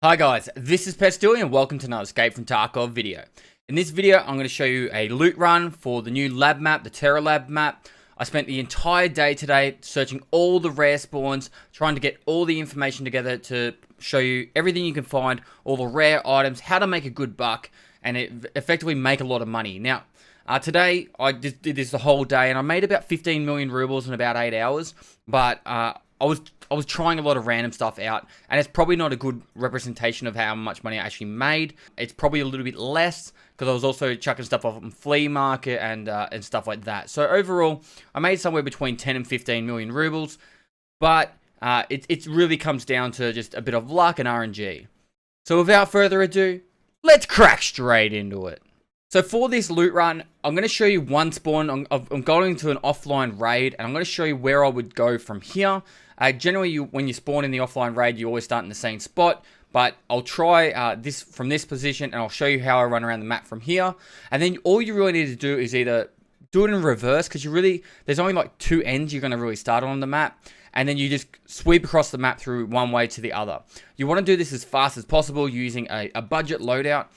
Hi guys, this is Pestily and welcome to another Escape from Tarkov video. In this video, I'm going to show you a loot run for the new lab map, the Terralab map. I spent the entire day today searching all the rare spawns, trying to get all the information together to show you everything you can find, all the rare items, how to make a good buck, and effectively make a lot of money. Now, today I did this the whole day and I made about 15 million rubles in about 8 hours, but I was trying a lot of random stuff out, and it's probably not a good representation of how much money I actually made. It's probably a little bit less because I was also chucking stuff off on flea market and stuff like that. So overall, I made somewhere between 10 and 15 million rubles, but it really comes down to just a bit of luck and RNG. So without further ado, let's crack straight into it. So for this loot run, I'm going to show you one spawn. I'm going to an offline raid, and I'm going to show you where I would go from here. Generally, when you spawn in the offline raid, you always start in the same spot, but I'll try this from this position, and I'll show you how I run around the map from here. And then all you really need to do is either do it in reverse, because there's only like two ends you're going to really start on the map, and then you just sweep across the map through one way to the other. You want to do this as fast as possible using a budget loadout.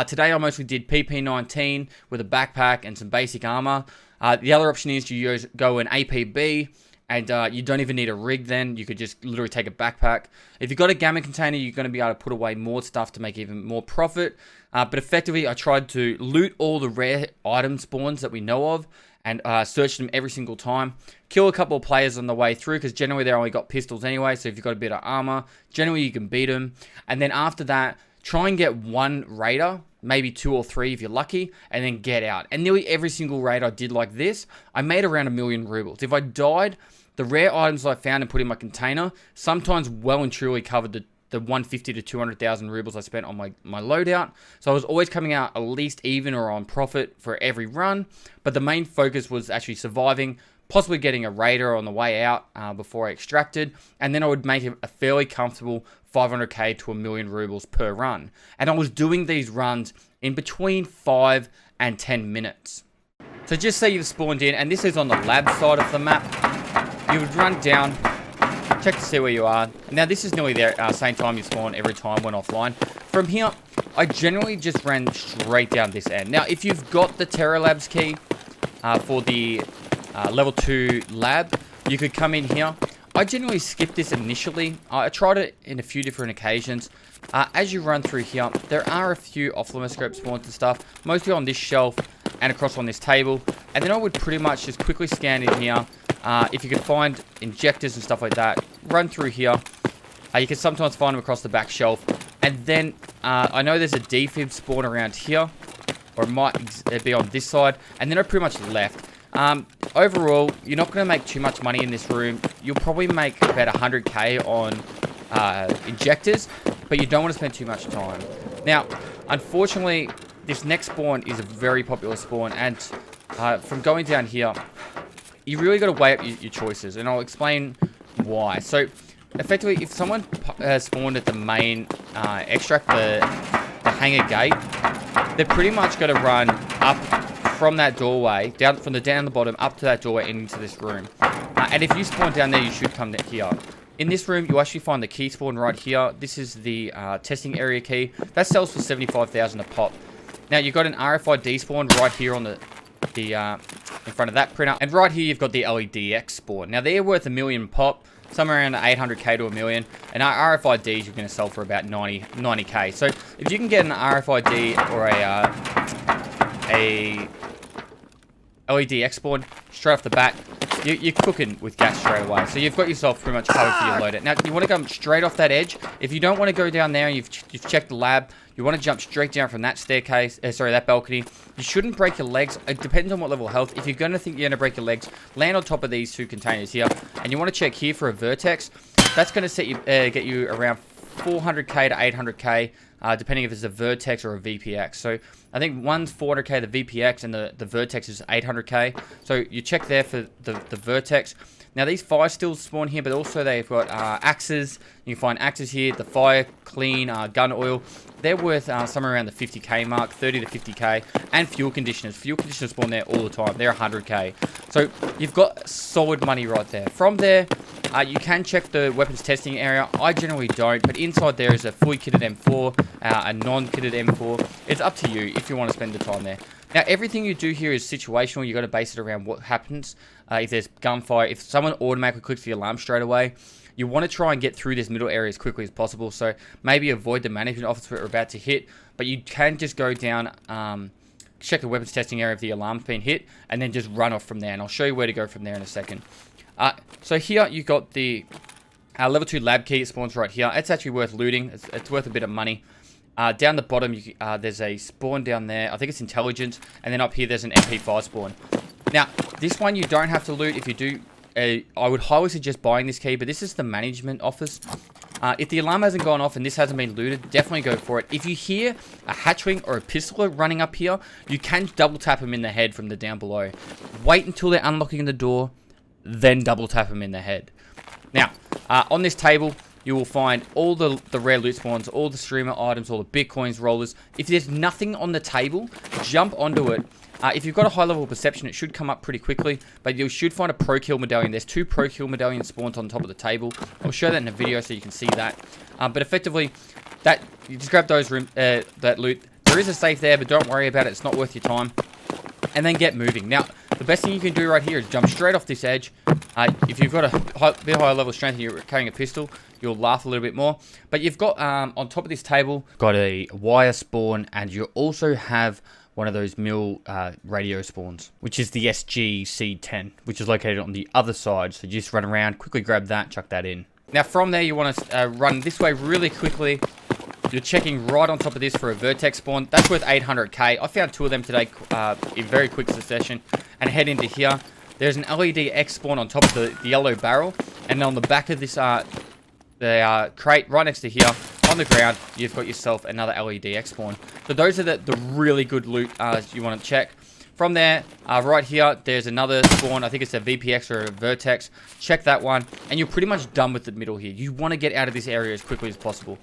Today I mostly did PP19 with a backpack and some basic armor. The other option is you go in APB, and you don't even need a rig then. You could just literally take a backpack. If you've got a gamma container, you're going to be able to put away more stuff to make even more profit. But effectively, I tried to loot all the rare item spawns that we know of and search them every single time. Kill a couple of players on the way through, because generally they only got pistols anyway, so if you've got a bit of armor, generally you can beat them. And then after that, try and get one raider, maybe 2 or 3 if you're lucky, and then get out. And nearly every single raid I did like this, I made around 1 million rubles. If I died, the rare items I found and put in my container sometimes well and truly covered the 150 to 200,000 rubles I spent on my loadout. So I was always coming out at least even or on profit for every run. But the main focus was actually surviving, possibly getting a raider on the way out before I extracted. And then I would make it a fairly comfortable 500k to 1 million rubles per run. And I was doing these runs in between 5 and 10 minutes. So just say you've spawned in, and this is on the lab side of the map. You would run down, check to see where you are. Now this is nearly there, same time you spawn every time when offline. From here, I generally just ran straight down this end. Now if you've got the Terralab's key for the level 2 lab, you could come in here. I generally skip this initially. I tried it in a few different occasions. As you run through here, there are a few off-limit scope spawns and stuff, mostly on this shelf and across on this table. And then I would pretty much just quickly scan in here. If you could find injectors and stuff like that, run through here. You can sometimes find them across the back shelf. And then I know there's a defib spawn around here, or it might be on this side. And then I pretty much left. Overall, you're not going to make too much money in this room. You'll probably make about 100k on injectors, but you don't want to spend too much time. Now, unfortunately, this next spawn is a very popular spawn, and from going down here, you really got to weigh up your choices, and I'll explain why. So, effectively, if someone spawned at the main extract, the hangar gate, they're pretty much going to run up from that doorway, down the bottom, up to that doorway and into this room. And if you spawn down there, you should come down here. In this room, you actually find the key spawn right here. This is the testing area key. That sells for 75,000 a pop. Now, you've got an RFID spawn right here on the in front of that printer. And right here, you've got the LEDX spawn. Now, they're worth 1 million pop, somewhere around 800k to 1 million. And our RFIDs, you're going to sell for about 90k. So, if you can get an RFID or a LEDX spawn straight off the bat, you're cooking with gas straight away. So you've got yourself pretty much covered for your loadout. Now, you want to come straight off that edge. If you don't want to go down there and you've checked the lab, you want to jump straight down from that staircase, that balcony. You shouldn't break your legs. It depends on what level of health. If you're going to think you're going to break your legs, land on top of these 2 containers here. And you want to check here for a vertex. That's going to get you around 400k to 800k, depending if it's a vertex or a VPX. So I think one's 400k, the VPX, and the vertex is 800k. So you check there for the vertex. Now these fire stills spawn here, but also they've got axes. You can find axes here, the fire, clean, gun oil. They're worth somewhere around the 50k mark, 30 to 50k. And fuel conditioners. Fuel conditioners spawn there all the time. They're 100k. So you've got solid money right there. From there, You can check the weapons testing area. I generally don't, but inside there is a fully kitted M4, a non-kitted M4. It's up to you if you want to spend the time there. Now, everything you do here is situational. You got to base it around what happens. If there's gunfire, if someone automatically clicks the alarm straight away, you want to try and get through this middle area as quickly as possible. So maybe avoid the management office we're about to hit, but you can just go down, check the weapons testing area if the alarm's been hit, and then just run off from there. And I'll show you where to go from there in a second. So here you got the level 2 lab key. It spawns right here. It's actually worth looting. It's worth a bit of money. Down the bottom, there's a spawn down there. I think it's intelligence. And then up here, there's an MP5 spawn. Now, this one you don't have to loot. If you do, I would highly suggest buying this key. But this is the management office. If the alarm hasn't gone off and this hasn't been looted, definitely go for it. If you hear a hatchling or a pistol running up here, you can double tap them in the head from the down below. Wait until they're unlocking the door, then double tap them in the head. Now, on this table, you will find all the rare loot spawns, all the streamer items, all the bitcoins, rollers. If there's nothing on the table, jump onto it. If you've got a high level of perception, it should come up pretty quickly, but you should find a pro kill medallion. There's 2 pro kill medallions spawned on top of the table. I'll show that in a video so you can see that. But effectively, you just grab those that loot. There is a safe there, but don't worry about it. It's not worth your time. And then get moving. Now, the best thing you can do right here is jump straight off this edge. If you've got a bit higher level of strength and you're carrying a pistol, you'll laugh a little bit more. But you've got, on top of this table, got a wire spawn, and you also have one of those mill radio spawns, which is the SGC-10, which is located on the other side. So you just run around, quickly grab that, chuck that in. Now, from there, you want to run this way really quickly. You're checking right on top of this for a vertex spawn. That's worth 800k. I found 2 of them today in very quick succession. And head into here. There's an LED X spawn on top of the yellow barrel. And on the back of this crate, right next to here, on the ground, you've got yourself another LED X spawn. So those are the really good loot you want to check. From there, right here, there's another spawn. I think it's a VPX or a Vertex. Check that one. And you're pretty much done with the middle here. You want to get out of this area as quickly as possible.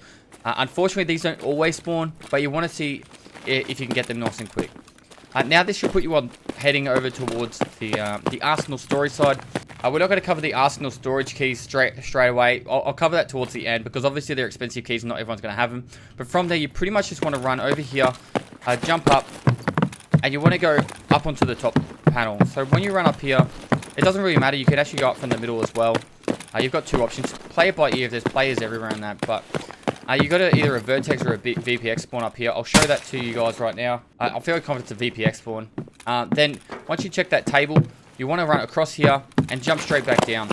Unfortunately, these don't always spawn, but you want to see if you can get them nice and quick. Now, this should put you on heading over towards the Arsenal storage side. We're not going to cover the Arsenal storage keys straight away. I'll cover that towards the end, because obviously they're expensive keys and not everyone's going to have them. But from there, you pretty much just want to run over here, jump up, and you want to go up onto the top panel. So when you run up here, it doesn't really matter. You can actually go up from the middle as well. You've got 2 options. Play it by ear if there's players everywhere in that, but you've got either a Vertex or a VPX spawn up here. I'll show that to you guys right now. I'm fairly confident it's a VPX spawn. Then, once you check that table, you want to run across here and jump straight back down.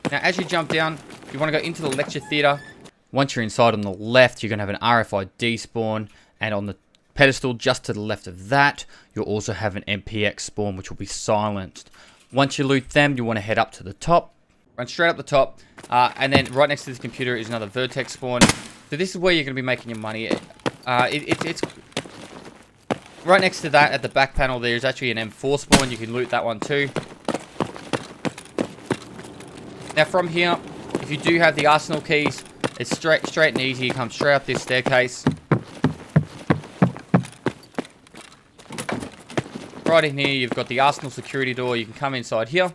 Now, as you jump down, you want to go into the lecture theater. Once you're inside on the left, you're going to have an RFID spawn. And on the pedestal just to the left of that, you'll also have an MPX spawn, which will be silenced. Once you loot them, you want to head up to the top. Run straight up the top. And then right next to this computer is another Vertex spawn. So this is where you're going to be making your money. It's right next to that at the back panel. There's actually an M4 spawn. You can loot that one too. Now from here, if you do have the Arsenal keys, it's straight and easy. You come straight up this staircase. Right in here, you've got the Arsenal security door. You can come inside here.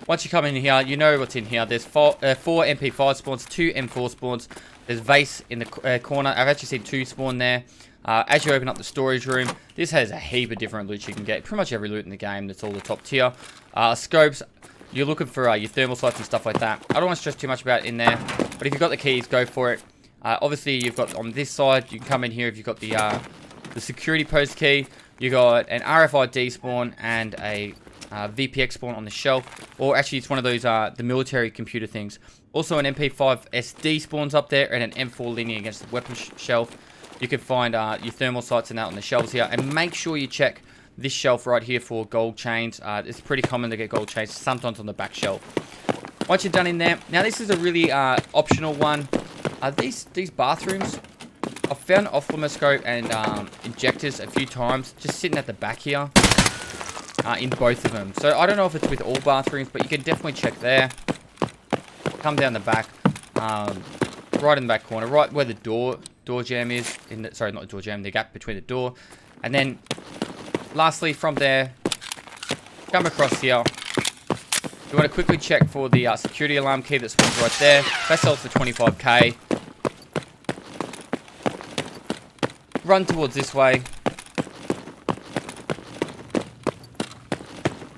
Once you come in here, you know what's in here. There's 4 MP5 spawns, 2 M4 spawns. There's Vase in the corner. I've actually seen 2 spawn there. As you open up the storage room, this has a heap of different loot you can get. Pretty much every loot in the game. That's all the top tier. Scopes, you're looking for your thermal sights and stuff like that. I don't want to stress too much about it in there, but if you've got the keys, go for it. Obviously, you've got on this side, you can come in here if you've got the security post key. You got an RFID spawn and a VPX spawn on the shelf, or actually it's one of those the military computer things. Also an MP5 SD spawns up there, and an M4 leaning against the weapon shelf. You can find your thermal sights and that on the shelves here, and make sure you check this shelf right here for gold chains. It's pretty common to get gold chains, sometimes on the back shelf. Once you're done in there, now this is a really optional one. These bathrooms, I've found ophthalmoscope and injectors a few times just sitting at the back here. In both of them. So I don't know if it's with all bathrooms, but you can definitely check there. Come down the back, right in the back corner, right where the door jamb is. Sorry, not the door jamb, the gap between the door. And then, lastly, from there, Come across here. You want to quickly check for the security alarm key that spawns right there. That sells for 25k. Run towards this way.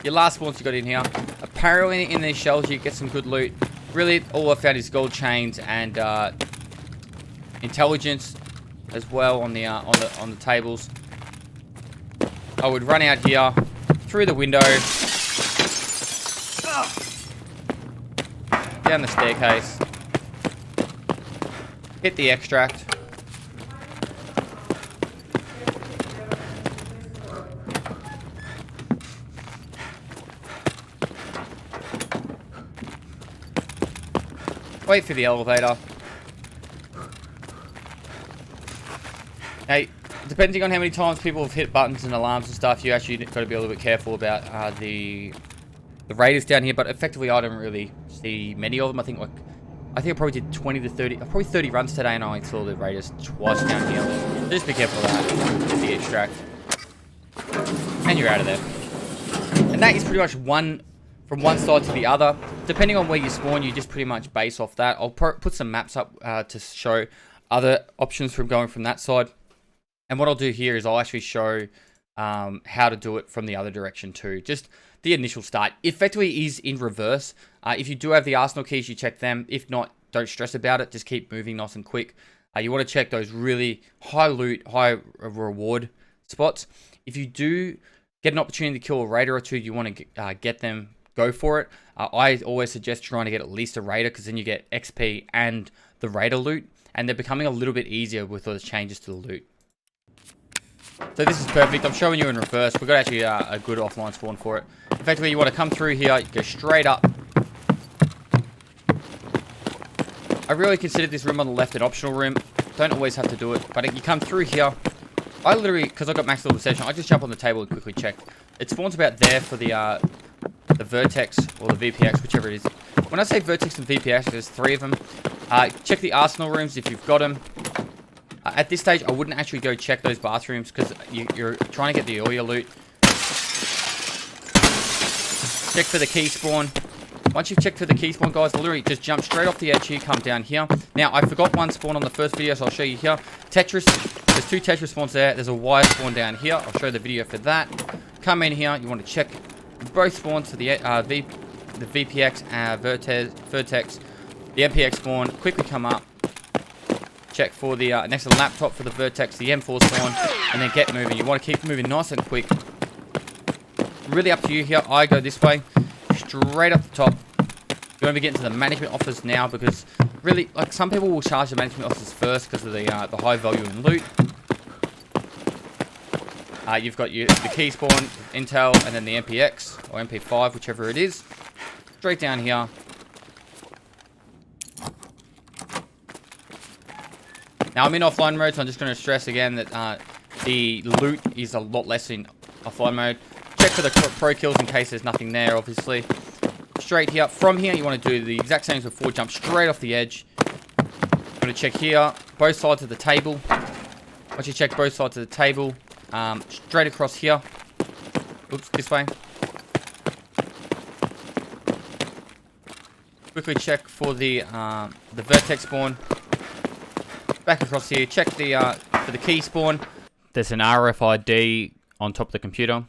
Your last spawns you got in here. Apparently in these shells you get some good loot. Really, all I found is gold chains and intelligence as well on the tables. I would run out here through the window, down the staircase, hit the extract. Wait for the elevator. Hey, depending on how many times people have hit buttons and alarms and stuff, you actually got to be a little bit careful about the raiders down here. But effectively, I don't really see many of them. I think I probably did 20 to 30, probably 30 runs today, and I only saw the raiders twice down here. So just be careful of that. Get the extract, and you're out of there. And that is pretty much from one side to the other. Depending on where you spawn, you just pretty much base off that. I'll put some maps up to show other options from going from that side. And what I'll do here is I'll actually show how to do it from the other direction too. Just the initial start. Effectively is in reverse. If you do have the arsenal keys, you check them. If not, don't stress about it. Just keep moving nice and quick. You want to check those really high loot, high reward spots. If you do get an opportunity to kill a raider or two, you want to get them. Go for it. I always suggest trying to get at least a raider, because then you get XP and the raider loot, and they're becoming a little bit easier with those changes to the loot. So this is perfect. I'm showing you in reverse. We've got actually a good offline spawn for it. Effectively, you want to come through here, go straight up. I really considered this room on the left an optional room. Don't always have to do it, but you come through here. I literally, because I got max level session, I just jump on the table and quickly check. It spawns about there for the Vertex or the VPX, whichever it is. When I say Vertex and VPX, there's 3 of them. Check the arsenal rooms if you've got them. At this stage, I wouldn't actually go check those bathrooms, because you're trying to get all your loot. Check for the key spawn. Once you've checked for the key spawn, guys, literally just jump straight off the edge here, come down here. Now, I forgot one spawn on the first video, so I'll show you here. Tetris, there's 2 Tetris spawns there. There's a wire spawn down here. I'll show the video for that. Come in here, you want to check both spawns for the VPX, Vertex, the MPX spawn. Quickly come up. Check for the next to the laptop for the Vertex, the M4 spawn, and then get moving. You want to keep moving nice and quick. Really up to you here. I go this way, straight up the top. You want to be getting to the management office now, because really, like, some people will charge the management office first because of the high value in loot. You've got the key spawn, Intel, and then the MPX, or MP5, whichever it is. Straight down here. Now, I'm in offline mode, so I'm just going to stress again that the loot is a lot less in offline mode. Check for the pro kills in case there's nothing there, obviously. Straight here. From here, you want to do the exact same as before. Jump straight off the edge. I'm going to check here, both sides of the table. Once you check both sides of the table, straight across here. Oops, this way. Quickly check for the Vertex spawn. Back across here. Check for the key spawn. There's an RFID on top of the computer.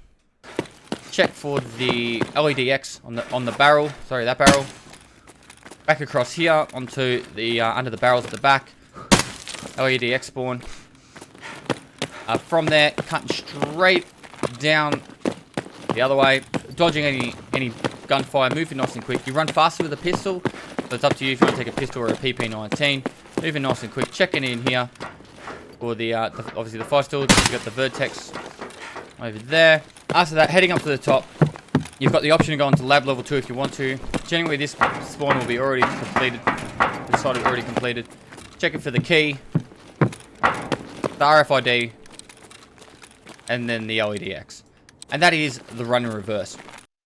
Check for the LEDX on the barrel. Sorry, that barrel. Back across here onto the under the barrels at the back. LEDX spawn. From there, cutting straight down the other way, dodging any gunfire, moving nice and quick. You run faster with a pistol, so it's up to you if you want to take a pistol or a PP19. Moving nice and quick, checking in here for the obviously the fire stools. You've got the Vertex over there. After that, heading up to the top, you've got the option to go into lab level 2 if you want to. Generally, this spawn will be already completed. This side is already completed. Checking for the key, the RFID, and then the LEDX. And that is the run in reverse.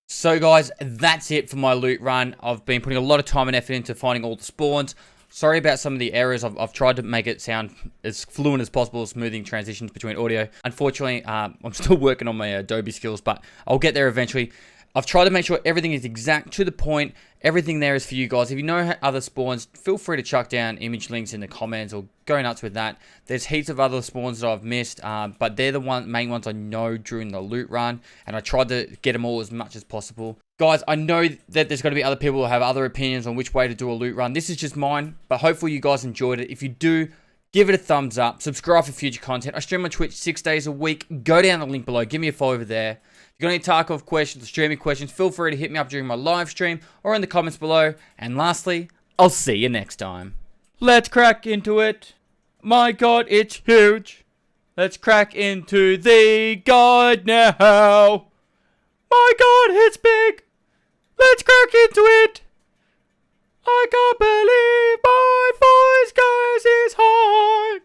So guys, that's it for my loot run. I've been putting a lot of time and effort into finding all the spawns. Sorry about some of the errors. I've tried to make it sound as fluent as possible, smoothing transitions between audio. Unfortunately, I'm still working on my Adobe skills, but I'll get there eventually. I've tried to make sure everything is exact to the point. Everything there is for you guys. If you know other spawns, feel free to chuck down image links in the comments or go nuts with that. There's heaps of other spawns that I've missed, but they're the main ones I know during the loot run, and I tried to get them all as much as possible. Guys, I know that there's going to be other people who have other opinions on which way to do a loot run. This is just mine, but hopefully you guys enjoyed it. If you do, give it a thumbs up. Subscribe for future content. I stream on Twitch 6 days a week. Go down the link below. Give me a follow over there. If you got any Tarkov questions or streaming questions, feel free to hit me up during my live stream or in the comments below. And lastly, I'll see you next time. Let's crack into it. My god, it's huge. Let's crack into the guide now. My god, it's big. Let's crack into it. I can't believe my voice goes this high.